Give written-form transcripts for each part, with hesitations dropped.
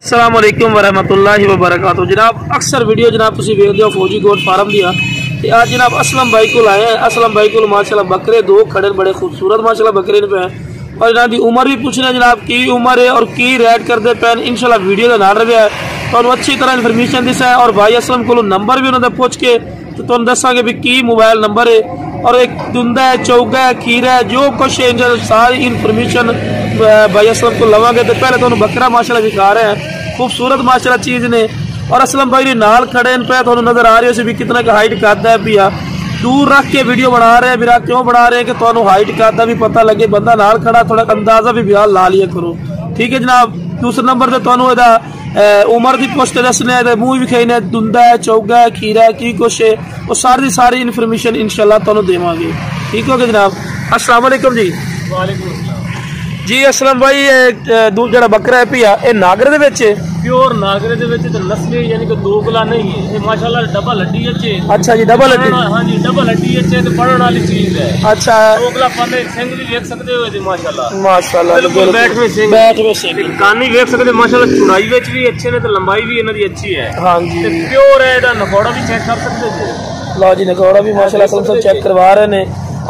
अस्सलाम वालेकुम वरहमतुल्लाहि वबरकातुहू। जनाब अक्सर वीडियो जनाब तुसीं वेखदे हो फौजी गोट फार्म दियां ते आज जनाब असलम भाई को आए हैं। असलम भाई को माशाल्लाह बकरे दो खड़े बड़े खूबसूरत माशाल्लाह बकरे ने पे और जनाब की उम्र भी पूछना जनाब की उम्र है और की रेट करते पैन इंशाल्लाह वीडियो का नाल रहा है तो अच्छी तरह इन्फॉर्मेशन दिसा है और भाई असलम को नंबर भी उन्होंने पूछ के तो तुम दसांगे भी की मोबाइल नंबर है और एक दुंदा है चौगा है खीरा है जो कुछ है सारी इन्फॉर्मेशन भाई असलम को लवांगे तो पहले तो बकरा माशाल्लाह दिखा रहे हैं खूबसूरत माशाल्लाह चीज़ ने और असलम भाई नाल खड़े इन पे तो नजर आ रही है भी कितना का हाइट करता है पिया दूर रख के वीडियो बना रहे हैं बिरा क्यों बना रहे हैं कि तो हाइट करता भी पता लगे बंदा नाल खड़ा थोड़ा अंदाजा भी ब्याह ला लिया करो। ठीक है जनाब। दूसरे नंबर से तो उम्र की पुष्ट दसने मूँह भी खाने दुंदा है चौगा है खीरा है की कुछ है वो सारी इन्फॉर्मेशन इंशाल्लाह तुहानू देवांगे। ठीक हो गया जनाब। अस्सलाम वालेकुम जी। वालेकुम जी असलम भाई जो बकरा है पिया ये नागरे दे विच प्योर नागरे दे विच ते नस्ली यानी कि दो गला नहीं है ये माशाल्लाह डबल हड्डी है। अच्छा जी डबल हड्डी। हां जी डबल हड्डी है ते पढ़न वाली चीज है। अच्छा दो गला पाने सिंग भी देख सकते हो जी माशाल्लाह माशाल्लाह बिल्कुल बैठ में सिंग कान नहीं देख सकते माशाल्लाह चौड़ाई विच भी अच्छे ने ते लंबाई भी इन्हां दी अच्छी है। हां जी ते प्योर है एदा नखोड़ा भी चेक कर सकते हो। लो जी नखोड़ा भी माशाल्लाह सब चेक करवा रहे ने।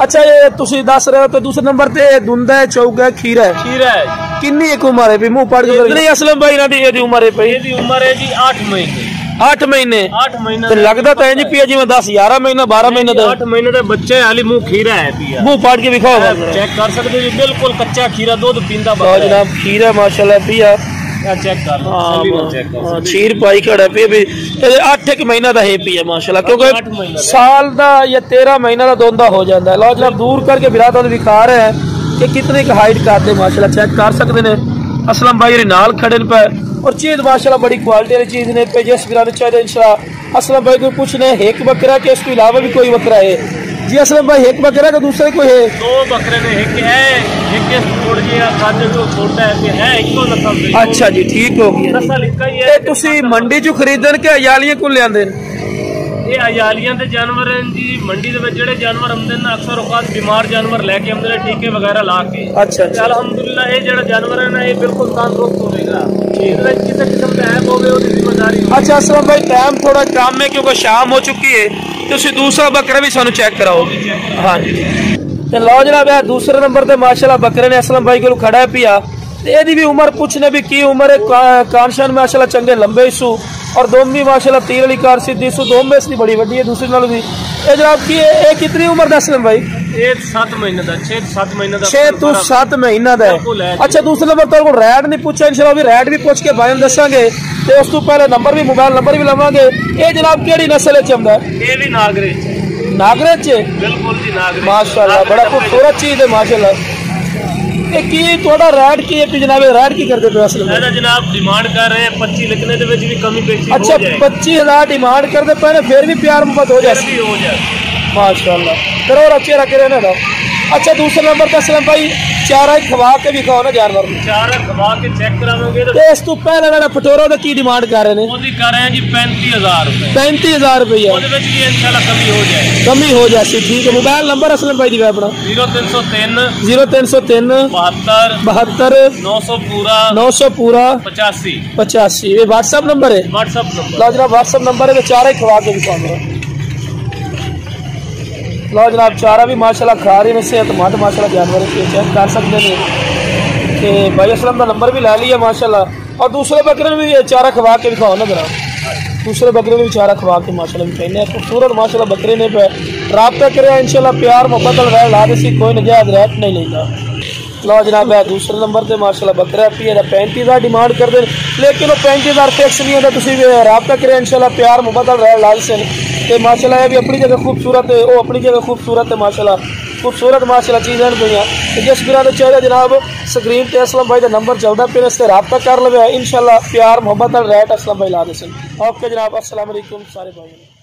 अच्छा ये तुसी दस रहे हो तो दूसरे नंबर पे दुंदा है चौगा है खीरा है किन्नी एक उम्र है मुंह पड़ के नहीं असलम भाई ना दी उम्र है भाई एदी उम्र है जी 8 महीने 8 महीने 8 महीने तो लगदा तो है जी पिया जी में 10 11 महीना 12 महीने का 8 महीने का बच्चे हाली मुंह खीरा है पिया मुंह पाड़ के दिखाओ चेक कर सकते हो बिल्कुल कच्चा खीरा दूध पींदा बकरा जनाब खीरा माशाल्लाह पिया चेक कर लो खीर पाई खड़ा पे भी 8 एक महीना दा है पिया माशाल्लाह क्योंकि साल दा या 13 महीना दा दोंदा हो जाता है। लो जनाब दूर करके बिरा तो दिखा रहे हैं कि कितने का हाइट करते माशाल्लाह चेक कर सकते हैं। असलम भाई नाल खड़े पे और चीज माशाल्लाह बड़ी क्वालिटी वाली चीज ने पे जिस बिरा चाहिए इंशाल्लाह असलम भाई को पूछने एक बकरा के इसके अलावा भी कोई बकरा है जी असलम भाई एक बकरा का दूसरे कोई है दो बकरे ने एक है एक छोड़ दिया खाते जो छोटा है एक तो नस्ल। अच्छा जी ठीक हो गया नस्ल इक्का ही है। तुसी मंडी चो खरीदन के अयालियां को लेंदे ये अयालियां दे जानवर हैं जी मंडी दे विच जेड़े जानवर आंदे ने अक्सर औकात बीमार जानवर लेके आंदे ने टीके वगैरह ला के। अच्छा अल्हम्दुलिल्लाह ये जेड़ा जानवर है ना ये बिल्कुल तंदुरुस्त होवेगा इसमें किसी किस्म का ऐब होवे उसकी जिम्मेदारी। अच्छा असलम भाई टाइम थोड़ा काम में क्योंकि शाम हो चुकी है तुसी दूसरा बकरा भी सानू चेक कराओ। हाँ जी ते लो जनाब यार दूसरे नंबर पे माशाल्लाह बकरे ने असलम भाई को खड़ा है पिया एदी भी उम्र पूछने भी की उम्र है कानशान माशाल्लाह चंगे लंबे इशू और दोम भी माशाल्लाह तीर वाली कार सीधी इशू दोम में इसकी बड़ी वड्डी है दूसरी नालों भी ये जनाब की ये कितनी उम्र दा असलम भाई 7 महीने दा 6-7 महीने दा 6 to 7 महीना दा है। अच्छा दूसरे नंबर तो रेट नहीं पूछा इंशाल्लाह भी रेट भी पूछ के भाई दसांगे ते उस तो पहले नंबर भी मोबाइल नंबर भी लवांगे। ये जनाब केड़ी नस्ल है चमदा ये भी नागरे बिल्कुल जी नागरे माशाल्लाह बड़ा खूबसूरत चीज है माशाल्लाह। की थोड़ा रेट की है जनाब रेट की करते पे असल में जनाब डिमांड कर रहे हैं 25 लिखने दे विच भी कमी पेशी। अच्छा 25,000 डिमांड करते पे फिर भी प्यार मोहब्बत हो जाए माशाल्लाह करो अच्छे रखे रहने दो। अच्छा दूसरे नंबर पे असलम भाई चारा खवा के भी खाओ ना जानवर चारा खवा के चेक करावेंगे तो इस तो पहले वाला पटोरो दा की डिमांड कर रहे हैं ओदी कर रहे हैं जी 35,000 रुपए 35,000 रुपया ओदे विच भी इंशाल्लाह कमी हो जाए ठीक है। मोबाइल नंबर असलम भाई दी अपना 0303 72 900 पूरा 85 ये व्हाट्सएप नंबर है। लो जनाब व्हाट्सएप नंबर है चारा ही खवा के भी खाओ। लो जनाब चारा भी माशाल्लाह खा रही है सेहतमंद माशाल्लाह जानवर चेक कर सकते हैं कि भाई असलम का नंबर भी ला लिया माशाल्लाह और दूसरे बकरे में भी चारा खवा के भी खाओ ना जनाब दूसरे बकरे में भी चारा खवा के माशाल्लाह भी कहने खूबसूरत माशाल्लाह बकरे ने पे रब्ता करे इंशाल्लाह प्यार मोहब्बत रह ला दे कोई नजायज रेट नहीं लेगा। लो जनाब है दूसरे नंबर पे माशाल्लाह बकरा पी 35,000 डिमांड कर दे लेकिन वो 35,000 फिक्स नहीं होता तुम रब्ता करे इंशाल्लाह प्यार मोहब्बत रह ला से माशाल्लाह ये भी अपनी जगह खूबसूरत है वो अपनी जगह खूबसूरत है माशाल्लाह खूबसूरत माशाल्लाह चीज़ें पे जिस बिरा तो चाहिए जनाब स्क्रीन पे असलम भाई का नंबर चलता पे इससे रब्ता कर ले इंशाल्लाह प्यार मोहब्बत रेट असलम भाई ला दे। ओके जनाब अस्सलाम वालेकुम सारे भाई।